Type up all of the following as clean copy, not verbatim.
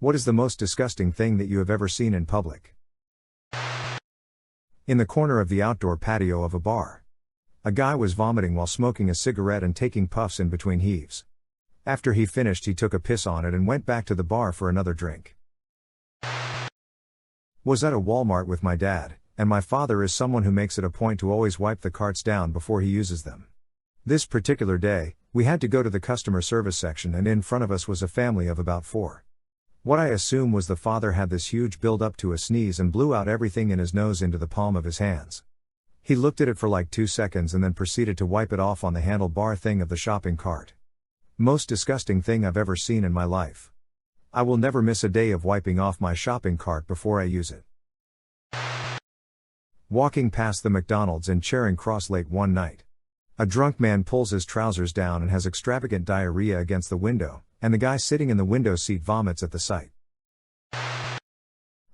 What is the most disgusting thing that you have ever seen in public? In the corner of the outdoor patio of a bar. A guy was vomiting while smoking a cigarette and taking puffs in between heaves. After he finished, he took a piss on it and went back to the bar for another drink. Was at a Walmart with my dad, and my father is someone who makes it a point to always wipe the carts down before he uses them. This particular day, we had to go to the customer service section, and in front of us was a family of about 4. What I assume was the father had this huge build up to a sneeze and blew out everything in his nose into the palm of his hands. He looked at it for like 2 seconds and then proceeded to wipe it off on the handlebar thing of the shopping cart. Most disgusting thing I've ever seen in my life. I will never miss a day of wiping off my shopping cart before I use it. Walking past the McDonald's in Charing Cross late one night. A drunk man pulls his trousers down and has extravagant diarrhea against the window, and the guy sitting in the window seat vomits at the sight.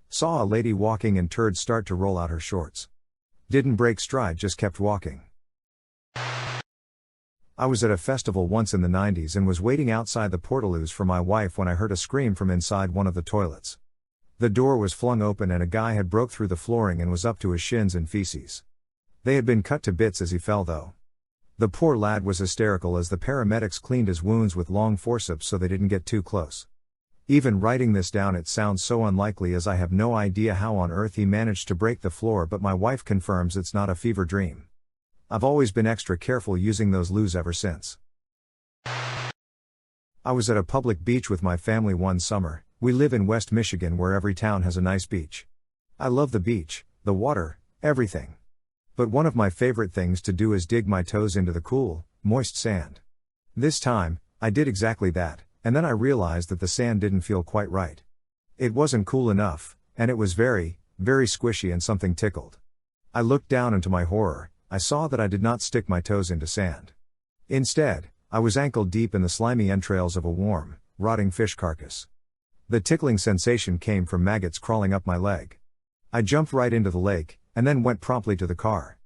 Saw a lady walking and turds start to roll out her shorts. Didn't break stride, just kept walking. I was at a festival once in the 90s and was waiting outside the portaloos for my wife when I heard a scream from inside one of the toilets. The door was flung open and a guy had broke through the flooring and was up to his shins in feces. They had been cut to bits as he fell though. The poor lad was hysterical as the paramedics cleaned his wounds with long forceps so they didn't get too close. Even writing this down, it sounds so unlikely as I have no idea how on earth he managed to break the floor, but my wife confirms it's not a fever dream. I've always been extra careful using those loos ever since. I was at a public beach with my family one summer. We live in West Michigan where every town has a nice beach. I love the beach, the water, everything. But one of my favorite things to do is dig my toes into the cool, moist sand. This time, I did exactly that, and then I realized that the sand didn't feel quite right. It wasn't cool enough, and it was very, very squishy and something tickled. I looked down and to my horror, I saw that I did not stick my toes into sand. Instead, I was ankle deep in the slimy entrails of a warm, rotting fish carcass. The tickling sensation came from maggots crawling up my leg. I jumped right into the lake, and then went promptly to the car.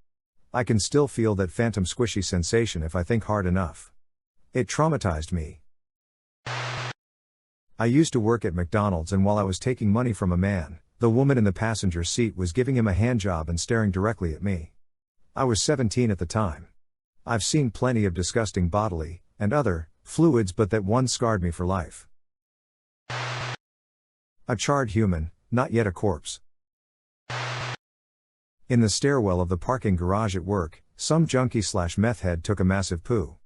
I can still feel that phantom squishy sensation if I think hard enough. It traumatized me. I used to work at McDonald's, and while I was taking money from a man, the woman in the passenger seat was giving him a handjob and staring directly at me. I was 17 at the time. I've seen plenty of disgusting bodily, and other, fluids, but that one scarred me for life. A charred human, not yet a corpse. In the stairwell of the parking garage at work, some junkie/meth head took a massive poo.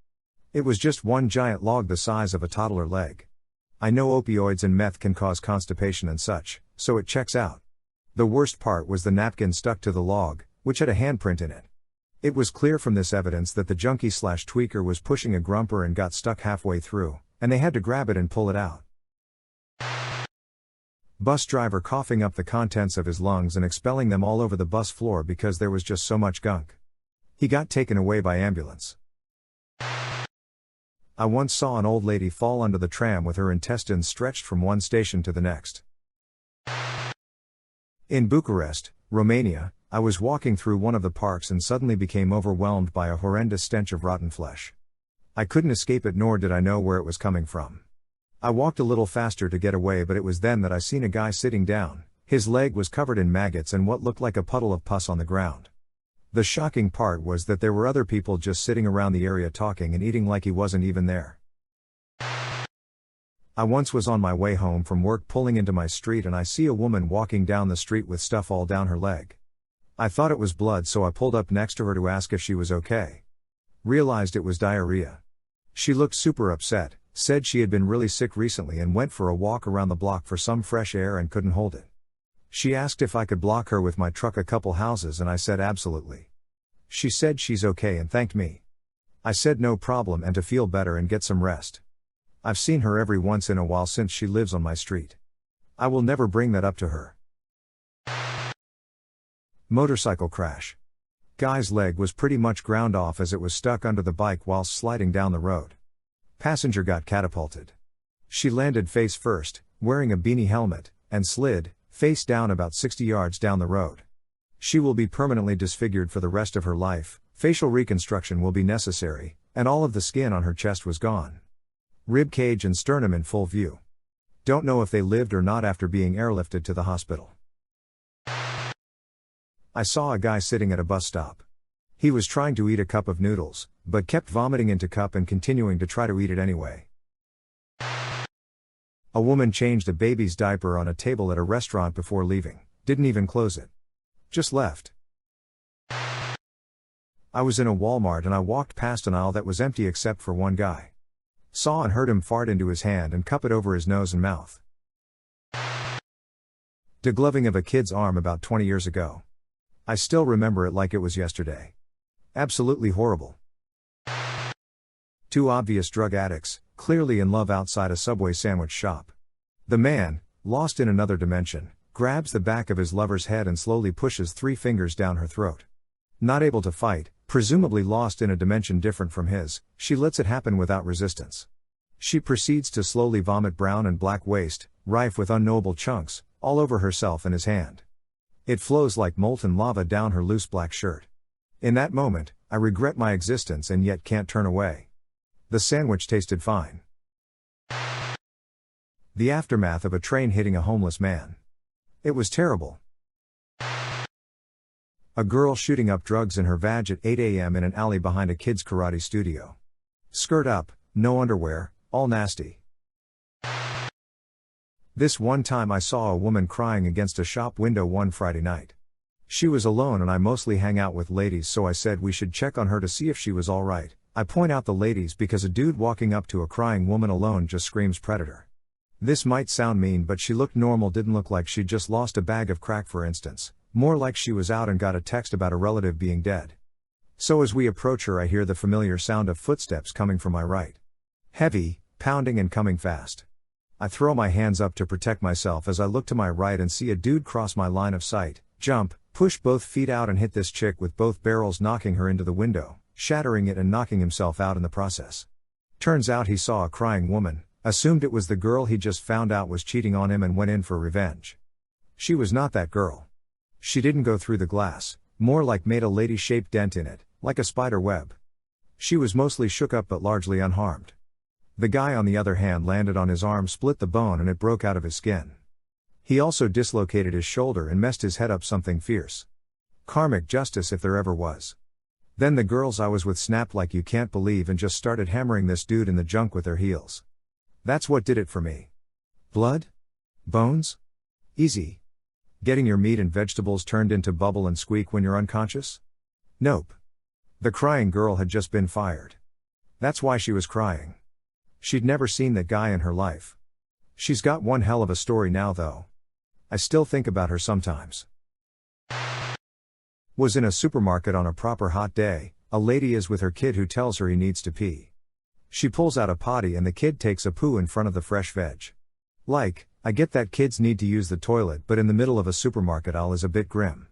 It was just one giant log the size of a toddler leg. I know opioids and meth can cause constipation and such, so it checks out. The worst part was the napkin stuck to the log, which had a handprint in it. It was clear from this evidence that the junkie/tweaker was pushing a grumper and got stuck halfway through, and they had to grab it and pull it out. Bus driver coughing up the contents of his lungs and expelling them all over the bus floor because there was just so much gunk. He got taken away by ambulance. I once saw an old lady fall under the tram with her intestines stretched from one station to the next. In Bucharest, Romania, I was walking through one of the parks and suddenly became overwhelmed by a horrendous stench of rotten flesh. I couldn't escape it, nor did I know where it was coming from. I walked a little faster to get away, but it was then that I seen a guy sitting down. His leg was covered in maggots and what looked like a puddle of pus on the ground. The shocking part was that there were other people just sitting around the area talking and eating like he wasn't even there. I once was on my way home from work pulling into my street and I see a woman walking down the street with stuff all down her leg. I thought it was blood, so I pulled up next to her to ask if she was okay. Realized it was diarrhea. She looked super upset, said she had been really sick recently and went for a walk around the block for some fresh air and couldn't hold it. She asked if I could block her with my truck a couple houses and I said absolutely. She said she's okay and thanked me. I said no problem and to feel better and get some rest. I've seen her every once in a while since she lives on my street. I will never bring that up to her. Motorcycle crash. Guy's leg was pretty much ground off as it was stuck under the bike whilst sliding down the road. Passenger got catapulted. She landed face first, wearing a beanie helmet, and slid, face down about 60 yards down the road. She will be permanently disfigured for the rest of her life, facial reconstruction will be necessary, and all of the skin on her chest was gone. Rib cage and sternum in full view. Don't know if they lived or not after being airlifted to the hospital. I saw a guy sitting at a bus stop. He was trying to eat a cup of noodles, but kept vomiting into cup and continuing to try to eat it anyway. A woman changed a baby's diaper on a table at a restaurant before leaving, didn't even close it. Just left. I was in a Walmart and I walked past an aisle that was empty except for one guy. Saw and heard him fart into his hand and cup it over his nose and mouth. Degloving of a kid's arm about 20 years ago. I still remember it like it was yesterday. Absolutely horrible. Two obvious drug addicts, clearly in love outside a Subway sandwich shop. The man, lost in another dimension, grabs the back of his lover's head and slowly pushes 3 fingers down her throat. Not able to fight, presumably lost in a dimension different from his, she lets it happen without resistance. She proceeds to slowly vomit brown and black waste, rife with unknowable chunks, all over herself and his hand. It flows like molten lava down her loose black shirt. In that moment, I regret my existence and yet can't turn away. The sandwich tasted fine. The aftermath of a train hitting a homeless man. It was terrible. A girl shooting up drugs in her vag at 8 a.m. in an alley behind a kid's karate studio. Skirt up, no underwear, all nasty. This one time I saw a woman crying against a shop window one Friday night. She was alone and I mostly hang out with ladies, so I said we should check on her to see if she was alright. I point out the ladies because a dude walking up to a crying woman alone just screams predator. This might sound mean, but she looked normal, didn't look like she'd just lost a bag of crack for instance, more like she was out and got a text about a relative being dead. So as we approach her I hear the familiar sound of footsteps coming from my right. Heavy, pounding and coming fast. I throw my hands up to protect myself as I look to my right and see a dude cross my line of sight, jump, push both feet out and hit this chick with both barrels, knocking her into the window, shattering it and knocking himself out in the process. Turns out he saw a crying woman, assumed it was the girl he just found out was cheating on him and went in for revenge. She was not that girl. She didn't go through the glass, more like made a lady-shaped dent in it, like a spider web. She was mostly shook up but largely unharmed. The guy on the other hand landed on his arm, split the bone and it broke out of his skin. He also dislocated his shoulder and messed his head up something fierce. Karmic justice if there ever was. Then the girls I was with snapped like you can't believe and just started hammering this dude in the junk with their heels. That's what did it for me. Blood? Bones? Easy. Getting your meat and vegetables turned into bubble and squeak when you're unconscious? Nope. The crying girl had just been fired. That's why she was crying. She'd never seen that guy in her life. She's got one hell of a story now though. I still think about her sometimes. Was in a supermarket on a proper hot day, a lady is with her kid who tells her he needs to pee. She pulls out a potty and the kid takes a poo in front of the fresh veg. Like, I get that kids need to use the toilet, but in the middle of a supermarket aisle is a bit grim.